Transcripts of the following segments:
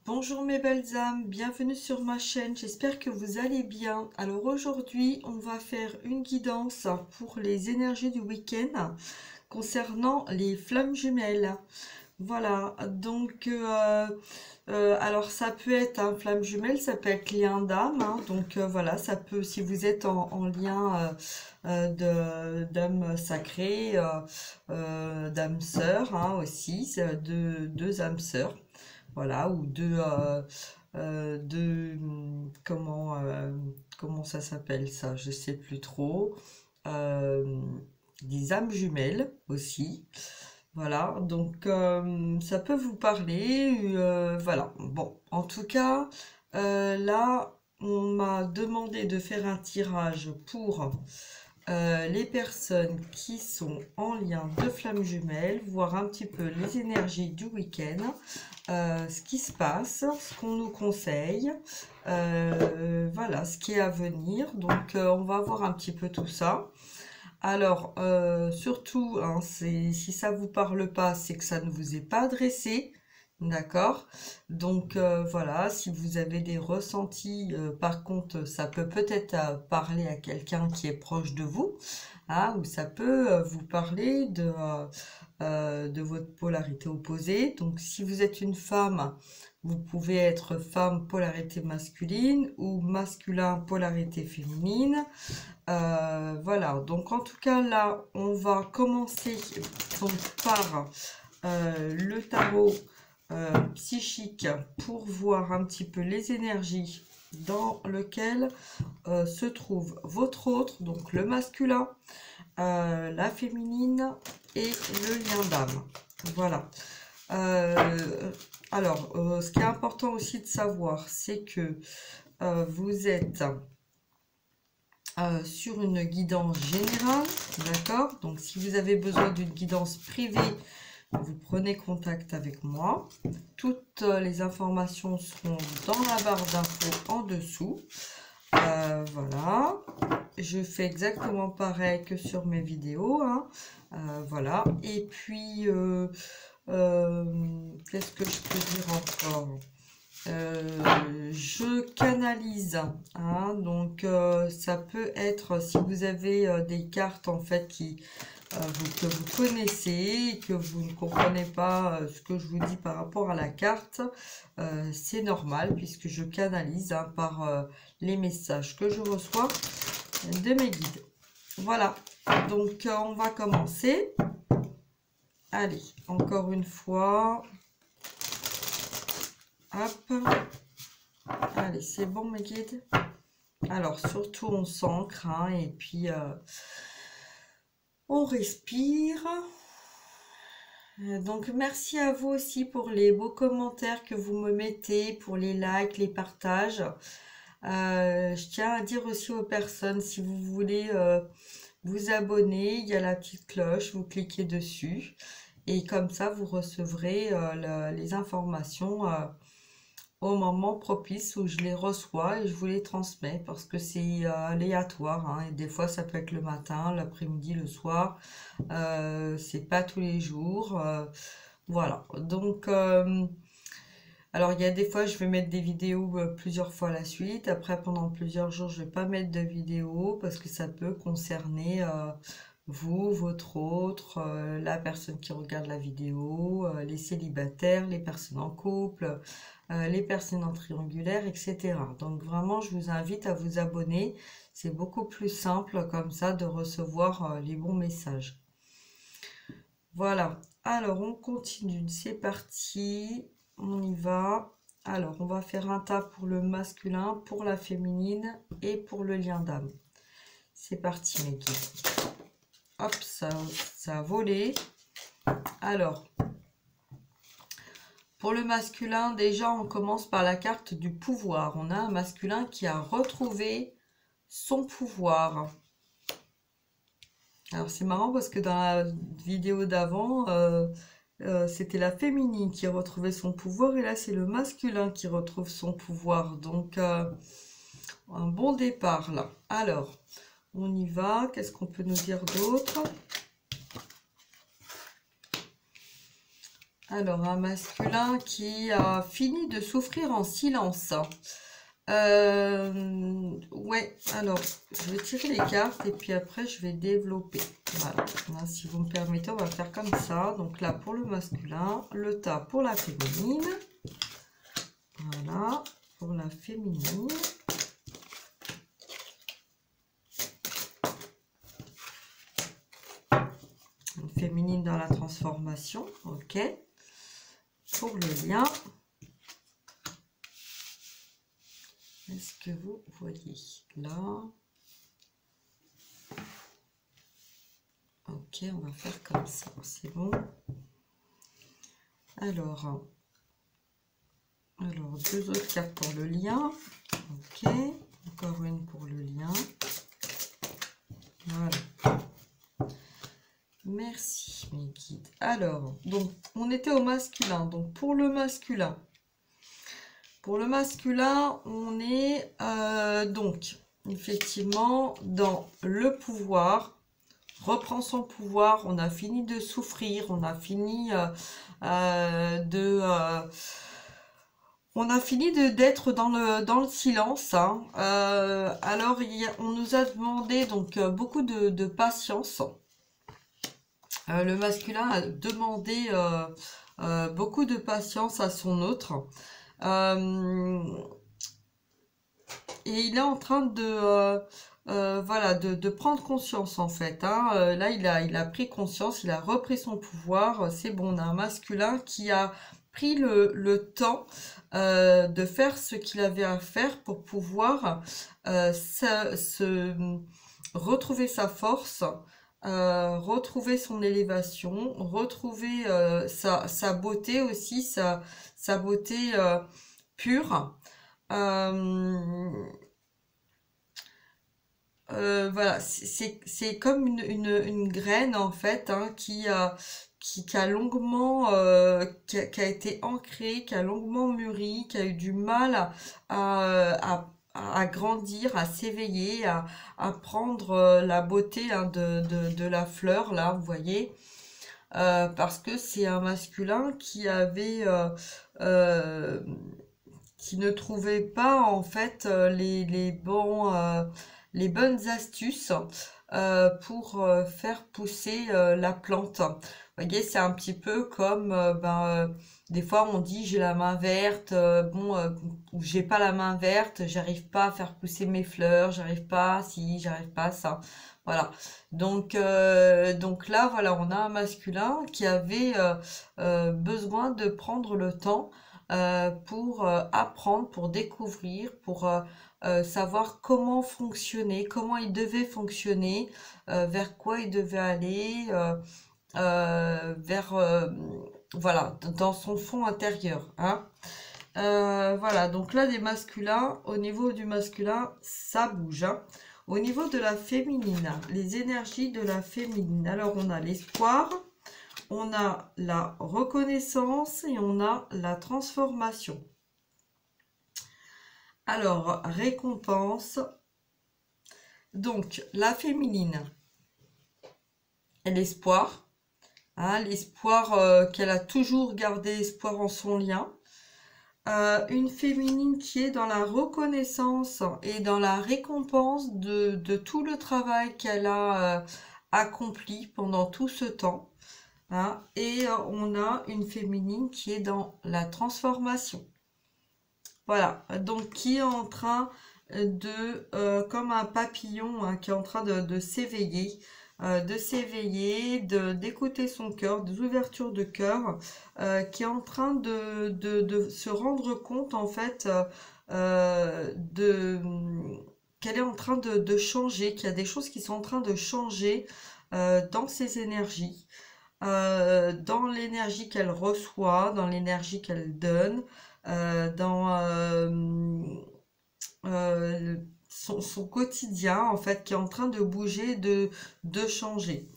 Bonjour mes belles âmes, bienvenue sur ma chaîne, j'espère que vous allez bien. Alors aujourd'hui, on va faire une guidance pour les énergies du week-end concernant les flammes jumelles. Voilà, donc alors ça peut être un flamme jumelle, ça peut être lien d'âme, hein. Donc voilà, ça peut, si vous êtes en lien d'âme sacrée, d'âme sœur, hein, aussi, c'est deux âmes sœurs. Voilà, ou comment ça s'appelle ça, je sais plus trop. Euh, des âmes jumelles aussi. Voilà, donc ça peut vous parler. Voilà, bon, en tout cas, là, on m'a demandé de faire un tirage pour les personnes qui sont en lien de flammes jumelles, voir un petit peu les énergies du week-end, ce qui se passe, ce qu'on nous conseille, voilà, ce qui est à venir. Donc, on va voir un petit peu tout ça. Alors, surtout, hein, si ça vous parle pas, c'est que ça ne vous est pas adressé. D'accord? Donc voilà, si vous avez des ressentis, par contre, ça peut peut-être parler à quelqu'un qui est proche de vous, hein, ou ça peut vous parler de votre polarité opposée. Donc si vous êtes une femme, vous pouvez être femme polarité masculine ou masculin polarité féminine. Voilà, donc en tout cas là, on va commencer donc par le tarot psychique pour voir un petit peu les énergies dans lequel se trouve votre autre, donc le masculin, la féminine et le lien d'âme. Voilà. Alors, ce qui est important aussi de savoir, c'est que vous êtes sur une guidance générale, d'accord? Donc, si vous avez besoin d'une guidance privée, vous prenez contact avec moi. Toutes les informations seront dans la barre d'infos en dessous. Voilà. Je fais exactement pareil que sur mes vidéos, hein. Voilà. Et puis, qu'est-ce que je peux dire encore? Je canalise, hein, donc ça peut être si vous avez des cartes en fait que vous connaissez et que vous ne comprenez pas ce que je vous dis par rapport à la carte, c'est normal puisque je canalise, hein, par les messages que je reçois de mes guides. Voilà, donc on va commencer. Allez, encore une fois. Hop. Allez, c'est bon mes guides. Alors, surtout on s'ancre, hein, et puis on respire. Donc, merci à vous aussi pour les beaux commentaires que vous me mettez, pour les likes, les partages. Je tiens à dire aussi aux personnes, si vous voulez vous abonner, il y a la petite cloche, vous cliquez dessus. Et comme ça, vous recevrez les informations au moment propice où je les reçois et je vous les transmets parce que c'est aléatoire, hein, et des fois ça peut être le matin, l'après-midi, le soir, c'est pas tous les jours, voilà. Donc alors il y a des fois je vais mettre des vidéos plusieurs fois à la suite, après pendant plusieurs jours je vais pas mettre de vidéos parce que ça peut concerner vous, votre autre, la personne qui regarde la vidéo, les célibataires, les personnes en couple, les personnes en triangulaire, etc. Donc vraiment, je vous invite à vous abonner. C'est beaucoup plus simple comme ça de recevoir les bons messages. Voilà. Alors, on continue. C'est parti. On y va. Alors, on va faire un tas pour le masculin, pour la féminine et pour le lien d'âme. C'est parti, mes guides. Hop, ça a volé. Alors, pour le masculin, déjà, on commence par la carte du pouvoir. On a un masculin qui a retrouvé son pouvoir. Alors, c'est marrant parce que dans la vidéo d'avant, c'était la féminine qui retrouvait son pouvoir. Et là, c'est le masculin qui retrouve son pouvoir. Donc, un bon départ, là. Alors, on y va. Qu'est-ce qu'on peut nous dire d'autre ? Alors, un masculin qui a fini de souffrir en silence. Ouais, alors, je vais tirer les cartes et puis après, je vais développer. Voilà, là, si vous me permettez, on va faire comme ça. Donc là, pour le masculin, le tas pour la féminine. Voilà, pour la féminine. Une féminine dans la transformation, ok. Pour le lien. Est-ce que vous voyez là? Ok, on va faire comme ça, c'est bon. Alors, deux autres cartes pour le lien. Ok, encore une pour le lien. Voilà. Merci mes guides. Alors, donc, on était au masculin. Donc, pour le masculin, on est donc effectivement dans le pouvoir. Reprend son pouvoir. On a fini de souffrir. On a fini d'être dans le silence. Hein. Alors, on nous a demandé donc beaucoup de patience. Le masculin a demandé beaucoup de patience à son autre. Et il est en train de voilà, de prendre conscience en fait. Hein. Là, il a pris conscience, il a repris son pouvoir. C'est bon, on a un masculin qui a pris le temps de faire ce qu'il avait à faire pour pouvoir retrouver sa force, retrouver son élévation, retrouver sa beauté aussi, sa beauté pure. Voilà, c'est comme une graine en fait, hein, qui a longuement qui a été ancrée, qui a longuement mûri, qui a eu du mal à grandir, à s'éveiller, à prendre la beauté, hein, de la fleur là, vous voyez. Parce que c'est un masculin qui ne trouvait pas en fait les bonnes astuces pour faire pousser la plante. Vous voyez, c'est un petit peu comme des fois on dit j'ai la main verte, ou j'ai pas la main verte, j'arrive pas à faire pousser mes fleurs, j'arrive pas j'arrive pas à ça. Voilà. Donc là, voilà, on a un masculin qui avait besoin de prendre le temps pour apprendre, pour découvrir, pour savoir comment fonctionner, comment il devait fonctionner, vers quoi il devait aller, vers voilà, dans son fond intérieur. Hein. Voilà, donc là des masculins, au niveau du masculin, ça bouge. Hein. Au niveau de la féminine, les énergies de la féminine. Alors on a l'espoir, on a la reconnaissance et on a la transformation. Alors, récompense. Donc, la féminine, l'espoir. Hein, l'espoir qu'elle a toujours gardé espoir en son lien. Une féminine qui est dans la reconnaissance et dans la récompense de tout le travail qu'elle a accompli pendant tout ce temps. Hein, et on a une féminine qui est dans la transformation. Voilà, donc qui est en train comme un papillon, hein, qui est en train de s'éveiller, d'écouter son cœur, des ouvertures de cœur, qui est en train de se rendre compte en fait qu'elle est en train de changer, qu'il y a des choses qui sont en train de changer dans ses énergies. Dans l'énergie qu'elle reçoit, dans l'énergie qu'elle donne, dans son quotidien, en fait, qui est en train de bouger, de changer.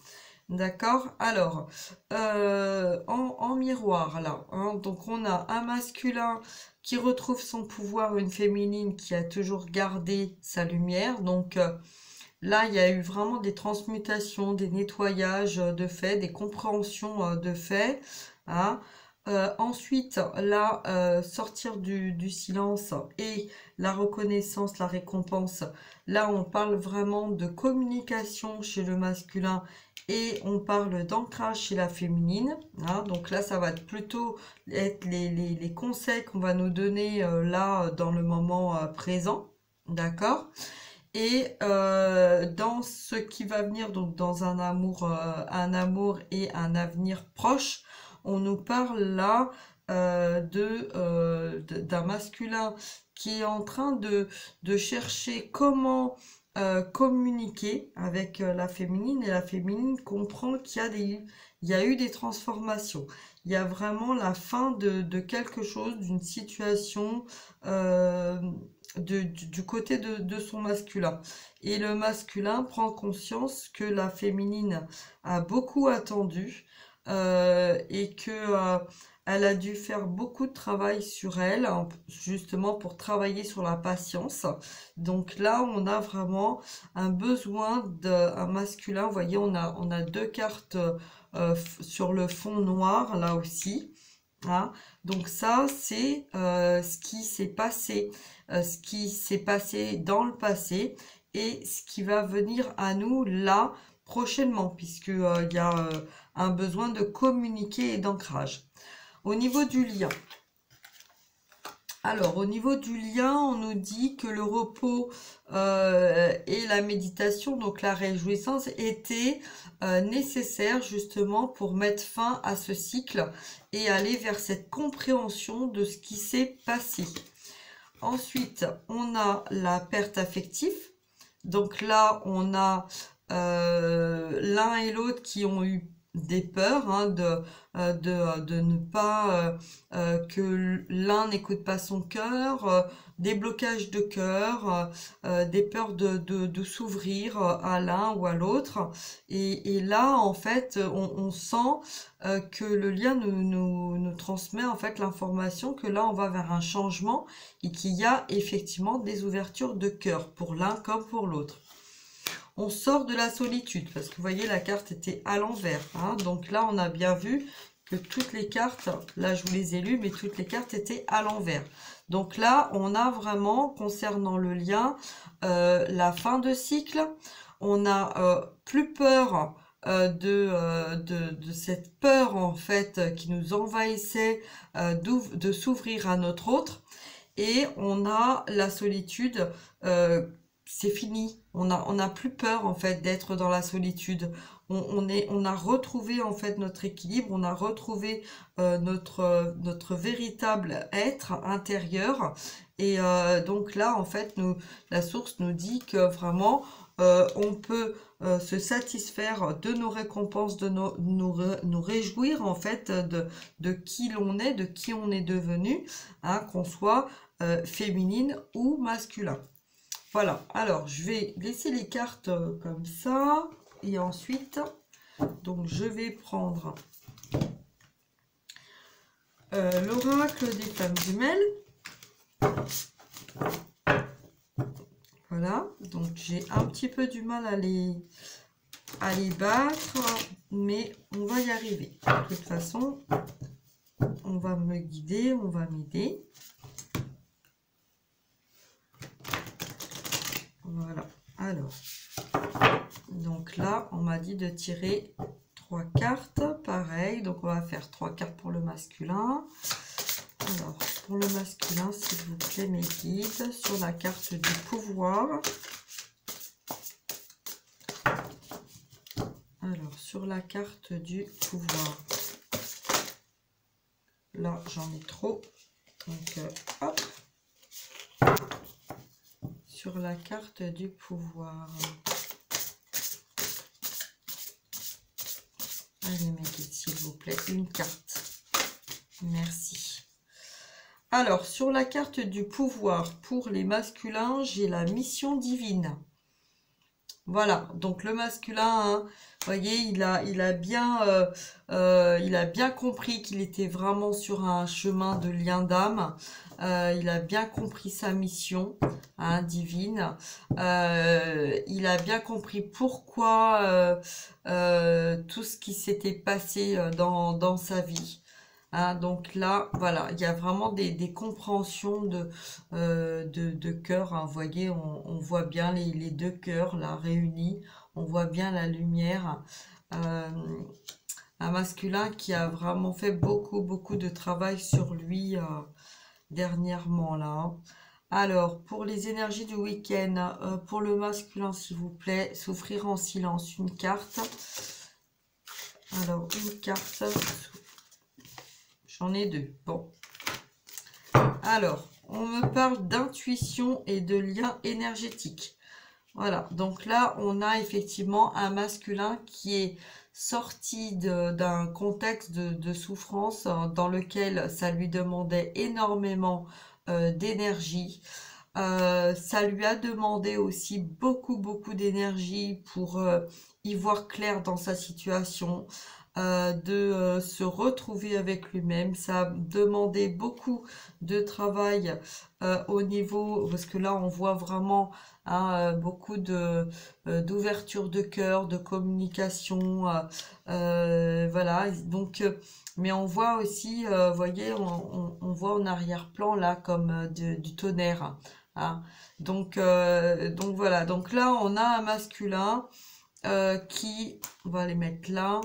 D'accord? Alors, en miroir, là, hein, donc on a un masculin qui retrouve son pouvoir, une féminine qui a toujours gardé sa lumière, donc là, il y a eu vraiment des transmutations, des nettoyages de fait, des compréhensions de fait. Hein. Ensuite, là, sortir du silence et la reconnaissance, la récompense. Là, on parle vraiment de communication chez le masculin et on parle d'ancrage chez la féminine. Hein. Donc là, ça va plutôt être les conseils qu'on va nous donner là dans le moment présent. D'accord? Et dans ce qui va venir, donc dans un amour et un avenir proche, on nous parle là d'un masculin qui est en train de chercher comment communiquer avec la féminine, et la féminine comprend il y a eu des transformations. Il y a vraiment la fin de quelque chose, d'une situation du côté de son masculin. Et le masculin prend conscience que la féminine a beaucoup attendu et que elle a dû faire beaucoup de travail sur elle, hein, justement pour travailler sur la patience. Donc là, on a vraiment un besoin d'un masculin. Vous voyez, on a deux cartes sur le fond noir, là aussi. Hein. Donc ça, c'est ce qui s'est passé dans le passé et ce qui va venir à nous là prochainement, puisque il y a un besoin de communiquer et d'ancrage. Au niveau du lien. Alors, au niveau du lien, on nous dit que le repos et la méditation, donc la réjouissance, étaient nécessaires justement pour mettre fin à ce cycle et aller vers cette compréhension de ce qui s'est passé. Ensuite, on a la perte affective. Donc là, on a l'un et l'autre qui ont eu des peurs hein, de ne pas que l'un n'écoute pas son cœur, des blocages de cœur, des peurs de s'ouvrir à l'un ou à l'autre. Et là, en fait, on sent que le lien nous transmet en fait l'information que là, on va vers un changement et qu'il y a effectivement des ouvertures de cœur pour l'un comme pour l'autre. On sort de la solitude, parce que vous voyez, la carte était à l'envers. Hein, donc là, on a bien vu que toutes les cartes, là, je vous les ai lues, mais toutes les cartes étaient à l'envers. Donc là, on a vraiment, concernant le lien, la fin de cycle. On a plus peur de cette peur, en fait, qui nous envahissait de s'ouvrir à notre autre. Et on a la solitude c'est fini. On a plus peur en fait d'être dans la solitude. On a retrouvé en fait notre équilibre, on a retrouvé notre véritable être intérieur. Et donc là en fait la source nous dit que vraiment on peut se satisfaire de nos récompenses, de nous réjouir en fait de qui l'on est, de qui on est devenu, hein, qu'on soit féminine ou masculin. Voilà, alors je vais laisser les cartes comme ça et ensuite, donc je vais prendre l'oracle des flammes jumelles. Voilà, donc j'ai un petit peu du mal à les battre, mais on va y arriver. De toute façon, on va me guider, on va m'aider. Voilà, alors, donc là, on m'a dit de tirer 3 cartes, pareil, donc on va faire 3 cartes pour le masculin. Alors, pour le masculin, s'il vous plaît, mes guides, sur la carte du pouvoir. Alors, sur la carte du pouvoir, là, j'en ai trop, donc hop. Sur la carte du pouvoir. Allez, mes guides, s'il vous plaît, une carte. Merci. Alors, sur la carte du pouvoir, pour les masculins, j'ai la mission divine. Voilà, donc le masculin, hein, vous voyez, il a bien compris qu'il était vraiment sur un chemin de lien d'âme. Il a bien compris sa mission hein, divine. Il a bien compris pourquoi tout ce qui s'était passé dans sa vie. hein. Donc là, voilà, il y a vraiment des compréhensions de cœur, hein. Vous voyez, on voit bien les deux cœurs là réunis, on voit bien la lumière. Euh, un masculin qui a vraiment fait beaucoup de travail sur lui dernièrement là, hein. Alors, pour les énergies du week-end, pour le masculin, s'il vous plaît, souffrir en silence, une carte. Alors, une carte, j'en ai deux. Bon. Alors, on me parle d'intuition et de lien énergétique. Voilà, donc là, on a effectivement un masculin qui est sorti d'un contexte de souffrance dans lequel ça lui demandait énormément d'énergie. Ça lui a demandé aussi beaucoup d'énergie pour y voir clair dans sa situation, de se retrouver avec lui-même. Ça a demandé beaucoup de travail au niveau, parce que là on voit vraiment hein, beaucoup d'ouverture de cœur, de communication, voilà. Donc, mais on voit aussi, vous voyez, on voit en arrière-plan là comme du tonnerre. Hein. Donc voilà, donc là on a un masculin qui, on va les mettre là,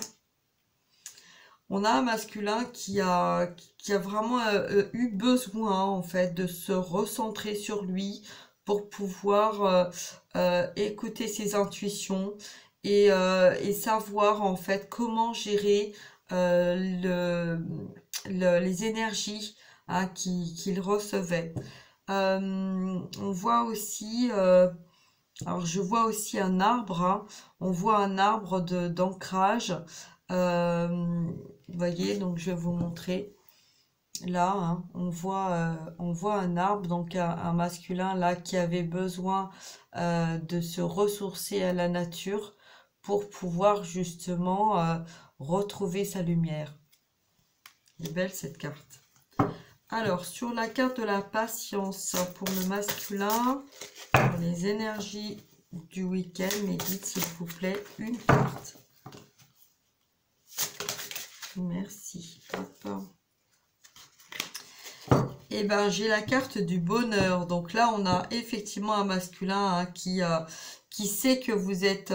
on a un masculin qui a vraiment eu besoin en fait de se recentrer sur lui pour pouvoir écouter ses intuitions et savoir en fait comment gérer les énergies hein, qu'il recevait. On voit aussi, alors je vois aussi un arbre, hein. On voit un arbre d'ancrage. Vous voyez, donc je vais vous montrer. Là, hein, on voit un arbre, donc un masculin là qui avait besoin de se ressourcer à la nature pour pouvoir justement retrouver sa lumière. Elle est belle cette carte. Alors, sur la carte de la patience, pour le masculin, pour les énergies du week-end, mes guides, s'il vous plaît, une carte. Merci. Hop. Et ben, j'ai la carte du bonheur. Donc là, on a effectivement un masculin hein, qui sait que vous êtes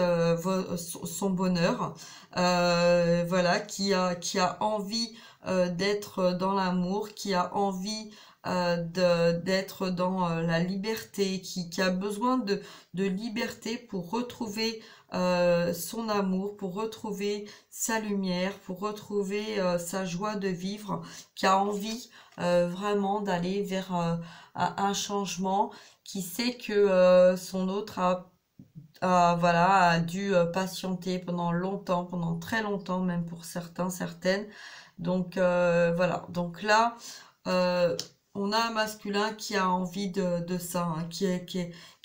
son bonheur. Voilà, qui a envie d'être dans l'amour, qui a envie d'être dans la liberté, qui a besoin de liberté pour retrouver son amour, pour retrouver sa lumière, pour retrouver sa joie de vivre, qui a envie vraiment d'aller vers un changement, qui sait que son autre voilà, a dû patienter pendant longtemps, pendant très longtemps, même pour certains, certaines. Donc voilà, donc là, on a un masculin qui a envie de ça, hein, qui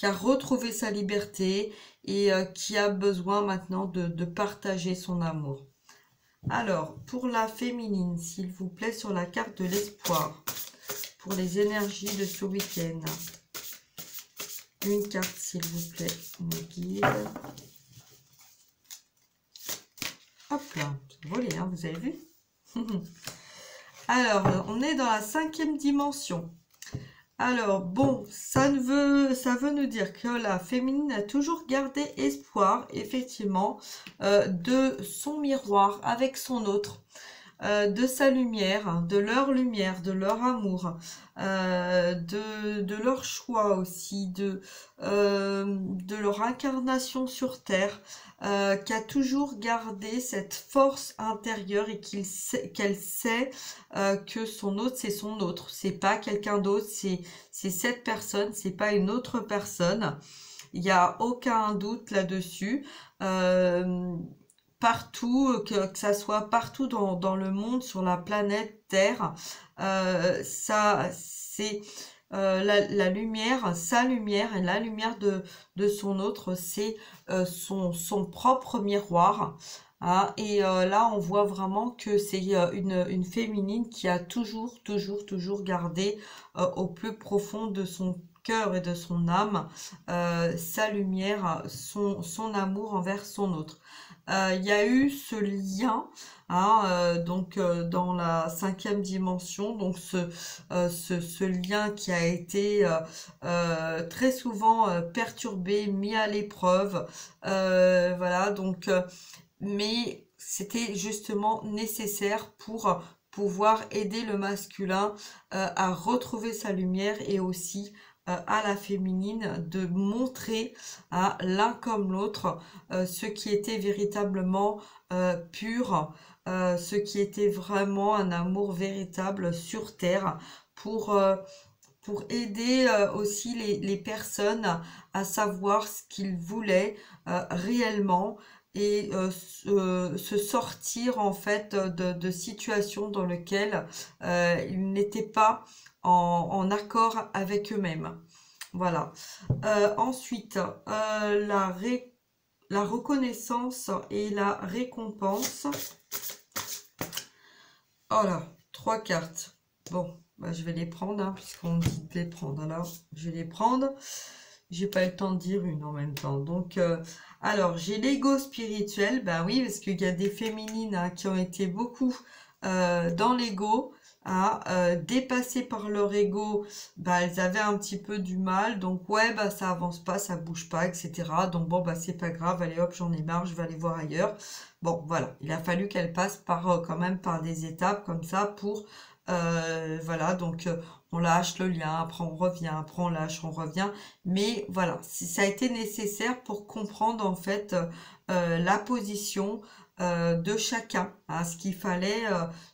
a retrouvé sa liberté et qui a besoin maintenant de partager son amour. Alors, pour la féminine, s'il vous plaît, sur la carte de l'espoir, pour les énergies de ce week-end. Une carte, s'il vous plaît, mes guides. Hop là, c'est volé, hein, vous avez vu? Alors, on est dans la 5e dimension. Alors, bon, ça veut nous dire que la féminine a toujours gardé espoir, effectivement, de son miroir avec son autre. De sa lumière, de leur amour, de leur choix aussi, de leur incarnation sur Terre, qui a toujours gardé cette force intérieure et qu'elle sait que son autre, c'est son autre. C'est pas quelqu'un d'autre, c'est cette personne, c'est pas une autre personne. Il n'y a aucun doute là-dessus. Partout, que ça soit partout dans le monde, sur la planète Terre, ça c'est la lumière, sa lumière et la lumière de son autre, c'est son propre miroir. Hein, et là, on voit vraiment que c'est une féminine qui a toujours gardé au plus profond de son cœur et de son âme sa lumière, son amour envers son autre. il y a eu ce lien, hein, donc dans la 5e dimension, donc ce lien qui a été très souvent perturbé, mis à l'épreuve, voilà, donc mais c'était justement nécessaire pour pouvoir aider le masculin à retrouver sa lumière et aussi à la féminine de montrer à l'un comme l'autre ce qui était véritablement pur, ce qui était vraiment un amour véritable sur terre pour, euh, pour aider aussi les personnes à savoir ce qu'ils voulaient réellement et se sortir en fait de situations dans lesquelles ils n'étaient pas en accord avec eux-mêmes. Voilà. Ensuite, la reconnaissance et la récompense. Oh là, 3 cartes. Bon, bah, je vais les prendre, hein, puisqu'on dit de les prendre. Alors, je vais les prendre. J'ai pas eu le temps de dire une en même temps. Donc, alors, j'ai l'ego spirituel. Ben oui, parce qu'il y a des féminines hein, qui ont été beaucoup dans l'ego, dépassées par leur ego. Bah, elles avaient un petit peu du mal. Donc, ouais, bah, ça avance pas, ça bouge pas, etc. Donc, bon, bah, c'est pas grave. Allez, hop, j'en ai marre, je vais aller voir ailleurs. Bon, voilà. Il a fallu qu'elles passent par, quand même par des étapes comme ça pour, voilà. Donc, on lâche le lien, après on revient, après on lâche, on revient. Mais voilà, ça a été nécessaire pour comprendre en fait la position de chacun, hein, ce qu'il fallait,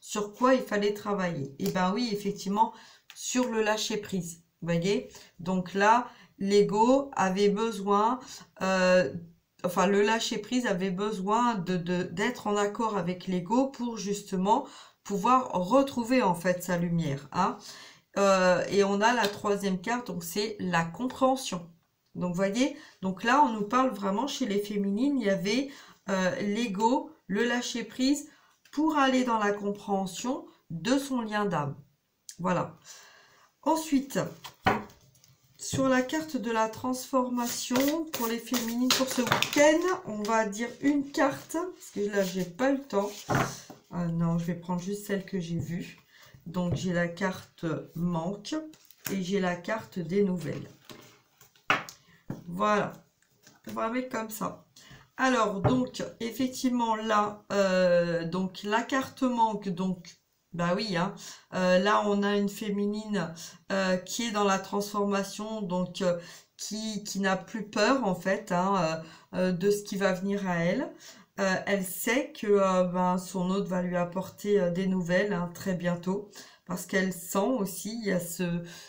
sur quoi il fallait travailler. Et ben oui, effectivement, sur le lâcher prise. Vous voyez? Donc là, l'ego avait besoin, enfin le lâcher prise avait besoin d'être en accord avec l'ego pour justement pouvoir retrouver en fait sa lumière, hein. Et on a la 3e carte, donc c'est la compréhension. Donc, vous voyez, donc là, on nous parle vraiment chez les féminines, il y avait l'ego, le lâcher-prise pour aller dans la compréhension de son lien d'âme. Voilà. Ensuite, sur la carte de la transformation pour les féminines pour ce week-end, on va dire une carte, parce que là, j'ai pas le temps. Ah non, je vais prendre juste celle que j'ai vue. Donc, j'ai la carte manque et j'ai la carte des nouvelles. Voilà. On va mettre comme ça. Alors, donc, effectivement, là, donc, la carte manque, donc, bah oui, hein, là, on a une féminine qui est dans la transformation, donc, qui n'a plus peur, en fait, hein, de ce qui va venir à elle. Elle sait que ben, son hôte va lui apporter des nouvelles hein, très bientôt parce qu'elle sent aussi, il y a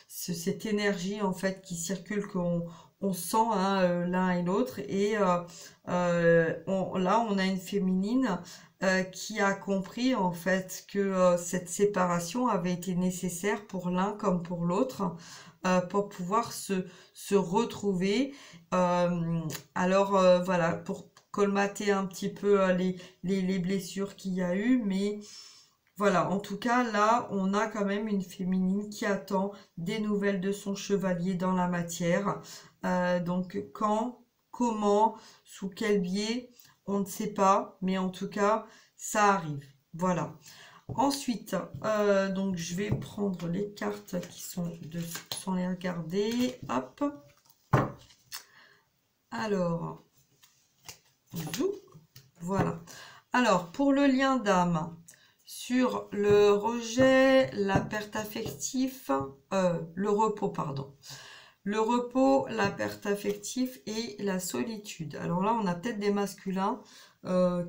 cette énergie en fait qui circule qu'on sent hein, l'un et l'autre et là on a une féminine qui a compris en fait que cette séparation avait été nécessaire pour l'un comme pour l'autre pour pouvoir se retrouver. Alors voilà, pour colmater un petit peu les blessures qu'il y a eu, mais voilà, en tout cas, là, on a quand même une féminine qui attend des nouvelles de son chevalier dans la matière. Donc, quand, comment, sous quel biais, on ne sait pas, mais en tout cas, ça arrive. Voilà. Ensuite, donc je vais prendre les cartes qui sont sans les regarder. Hop. Alors, voilà. Alors, pour le lien d'âme, sur le rejet, la perte affective, le repos, pardon. Le repos, la perte affective et la solitude. Alors là, on a peut-être des masculins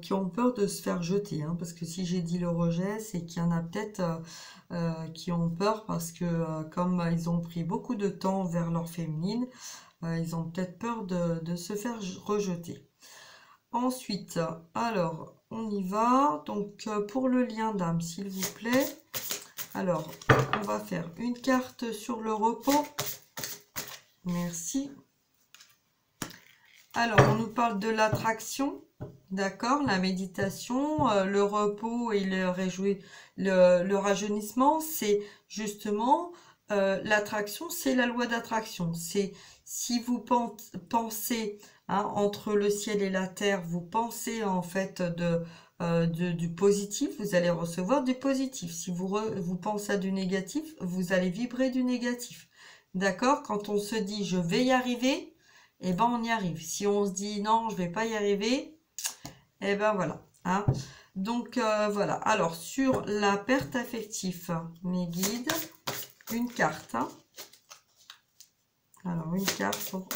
qui ont peur de se faire jeter. Hein, parce que si j'ai dit le rejet, c'est qu'il y en a peut-être qui ont peur parce que comme ils ont pris beaucoup de temps vers leur féminine, ils ont peut-être peur de se faire rejeter. Ensuite, alors, on y va. Donc, pour le lien d'âme, s'il vous plaît. Alors, on va faire une carte sur le repos. Merci. Alors, on nous parle de l'attraction, d'accord, la méditation, le repos et le rajeunissement, c'est justement l'attraction, c'est la loi d'attraction. C'est si vous pensez hein, entre le ciel et la terre, vous pensez en fait du positif, vous allez recevoir du positif. Si vous pensez à du négatif, vous allez vibrer du négatif. D'accord? Quand on se dit je vais y arriver, eh ben on y arrive. Si on se dit non, je vais pas y arriver, eh ben voilà. Hein. Donc voilà. Alors sur la perte affective, mes guides, une carte. Hein. Alors une carte pour...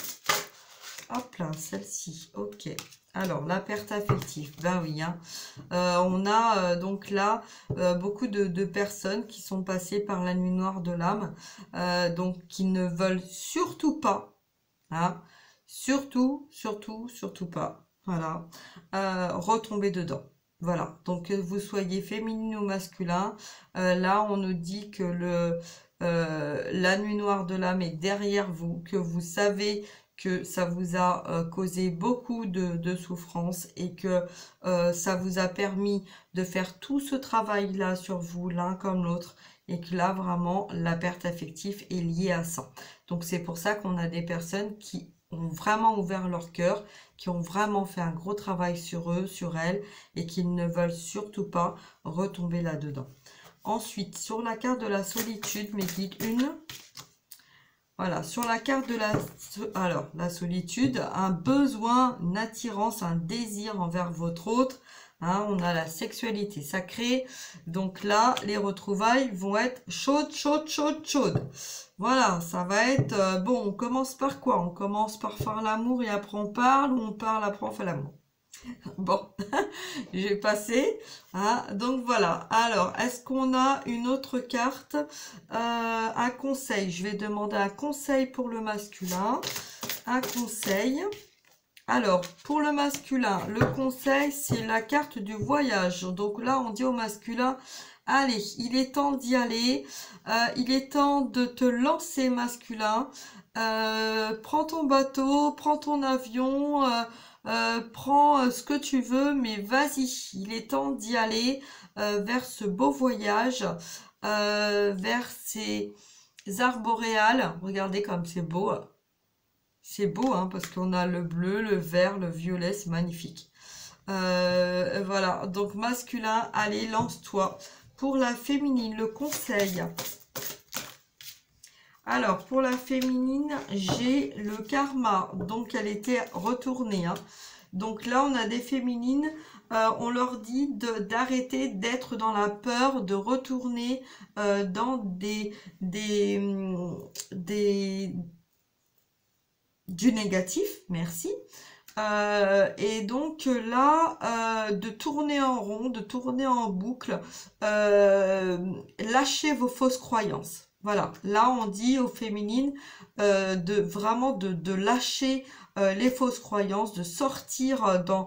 Hop là, celle-ci. Ok. Alors, la perte affective, ben oui, hein. On a donc là beaucoup de personnes qui sont passées par la nuit noire de l'âme, donc qui ne veulent surtout pas, hein, surtout pas, voilà, retomber dedans. Voilà, donc que vous soyez féminine ou masculin, là on nous dit que la nuit noire de l'âme est derrière vous, que vous savez que ça vous a causé beaucoup de souffrance et que ça vous a permis de faire tout ce travail-là sur vous, l'un comme l'autre, et que là, vraiment, la perte affective est liée à ça. Donc, c'est pour ça qu'on a des personnes qui ont vraiment ouvert leur cœur, qui ont vraiment fait un gros travail sur eux, sur elles, et qui ne veulent surtout pas retomber là-dedans. Ensuite, sur la carte de la solitude, mes guides, voilà, sur la carte de la solitude, un besoin, une attirance, un désir envers votre autre. Hein, on a la sexualité sacrée. Donc là, les retrouvailles vont être chaudes, chaudes, chaudes, chaudes. Voilà, ça va être... bon, on commence par quoi? On commence par faire l'amour et après on parle, ou on parle, après on fait l'amour? Bon, j'ai passé. Hein, donc voilà. Alors, est-ce qu'on a une autre carte? Un conseil. Je vais demander un conseil pour le masculin. Un conseil. Alors, pour le masculin, le conseil, c'est la carte du voyage. Donc là, on dit au masculin, allez, il est temps d'y aller. Il est temps de te lancer, masculin. Prends ton bateau, prends ton avion, prends ce que tu veux, mais vas-y. Il est temps d'y aller vers ce beau voyage, vers ces arbres boréales. Regardez comme c'est beau. C'est beau, hein, parce qu'on a le bleu, le vert, le violet, c'est magnifique. Voilà, donc masculin, allez, lance-toi. Pour la féminine, le conseil. Alors, pour la féminine, j'ai le karma. Donc, elle était retournée. Hein. Donc là, on a des féminines. On leur dit d'arrêter d'être dans la peur, de retourner dans du négatif. Merci. Et donc là, de tourner en rond, de tourner en boucle, lâchez vos fausses croyances. Voilà, là on dit aux féminines de lâcher les fausses croyances, de sortir dans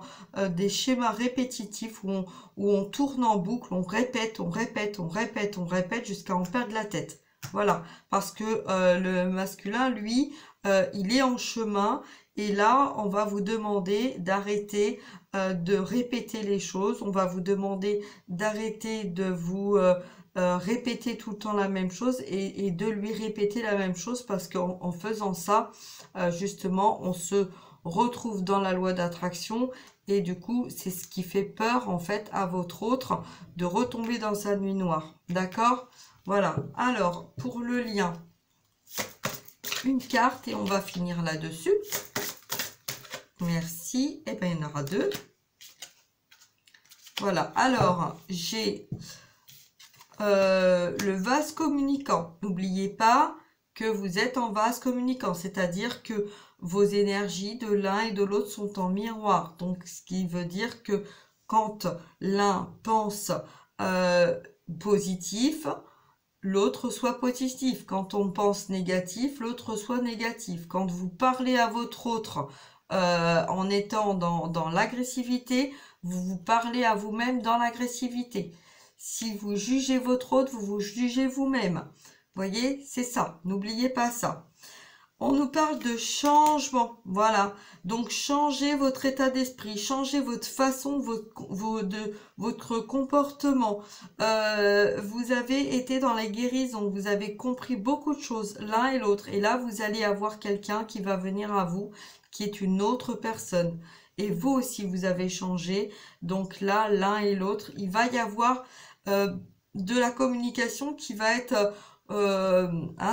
des schémas répétitifs où on tourne en boucle, on répète, on répète, on répète, on répète jusqu'à en perdre la tête. Voilà, parce que le masculin, lui, il est en chemin. Et là, on va vous demander d'arrêter de répéter les choses. On va vous demander d'arrêter de vous répéter tout le temps la même chose et de lui répéter la même chose parce qu'en faisant ça, justement, on se retrouve dans la loi d'attraction et du coup, c'est ce qui fait peur en fait à votre autre de retomber dans sa nuit noire. D'accord? Voilà. Alors, pour le lien, une carte et on va finir là-dessus. Merci. Et bien, il y en aura deux. Voilà. Alors, j'ai le vase communicant. N'oubliez pas que vous êtes en vase communicant. C'est-à-dire que vos énergies de l'un et de l'autre sont en miroir. Donc, ce qui veut dire que quand l'un pense positif, l'autre soit positif. Quand on pense négatif, l'autre soit négatif. Quand vous parlez à votre autre en étant dans l'agressivité, vous vous parlez à vous-même dans l'agressivité. Si vous jugez votre autre, vous vous jugez vous-même. Voyez, c'est ça. N'oubliez pas ça. On nous parle de changement, voilà. Donc, changez votre état d'esprit, changez votre façon, votre comportement. Vous avez été dans la guérison, vous avez compris beaucoup de choses, l'un et l'autre. Et là, vous allez avoir quelqu'un qui va venir à vous, qui est une autre personne. Et vous aussi, vous avez changé. Donc là, l'un et l'autre, il va y avoir de la communication qui va être...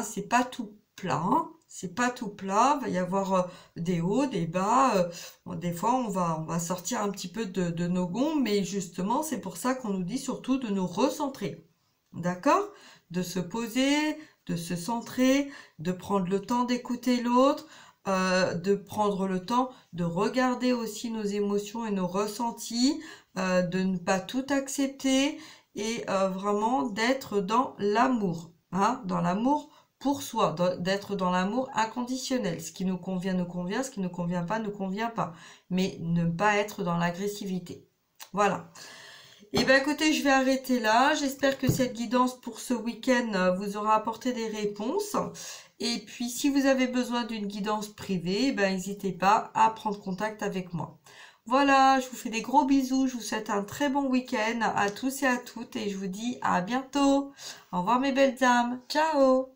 c'est pas tout plat, hein. C'est pas tout plat, il va y avoir des hauts, des bas. Bon, des fois, on va sortir un petit peu de nos gonds, mais justement, c'est pour ça qu'on nous dit surtout de nous recentrer. D'accord? De se poser, de se centrer, de prendre le temps d'écouter l'autre, de prendre le temps de regarder aussi nos émotions et nos ressentis, de ne pas tout accepter et vraiment d'être dans l'amour, hein, dans l'amour pour soi, d'être dans l'amour inconditionnel. Ce qui nous convient, ce qui ne convient pas, mais ne pas être dans l'agressivité. Voilà. Et ben écoutez, je vais arrêter là. J'espère que cette guidance pour ce week-end vous aura apporté des réponses. Et puis, si vous avez besoin d'une guidance privée, ben n'hésitez pas à prendre contact avec moi. Voilà, je vous fais des gros bisous. Je vous souhaite un très bon week-end à tous et à toutes. Et je vous dis à bientôt. Au revoir mes belles âmes. Ciao!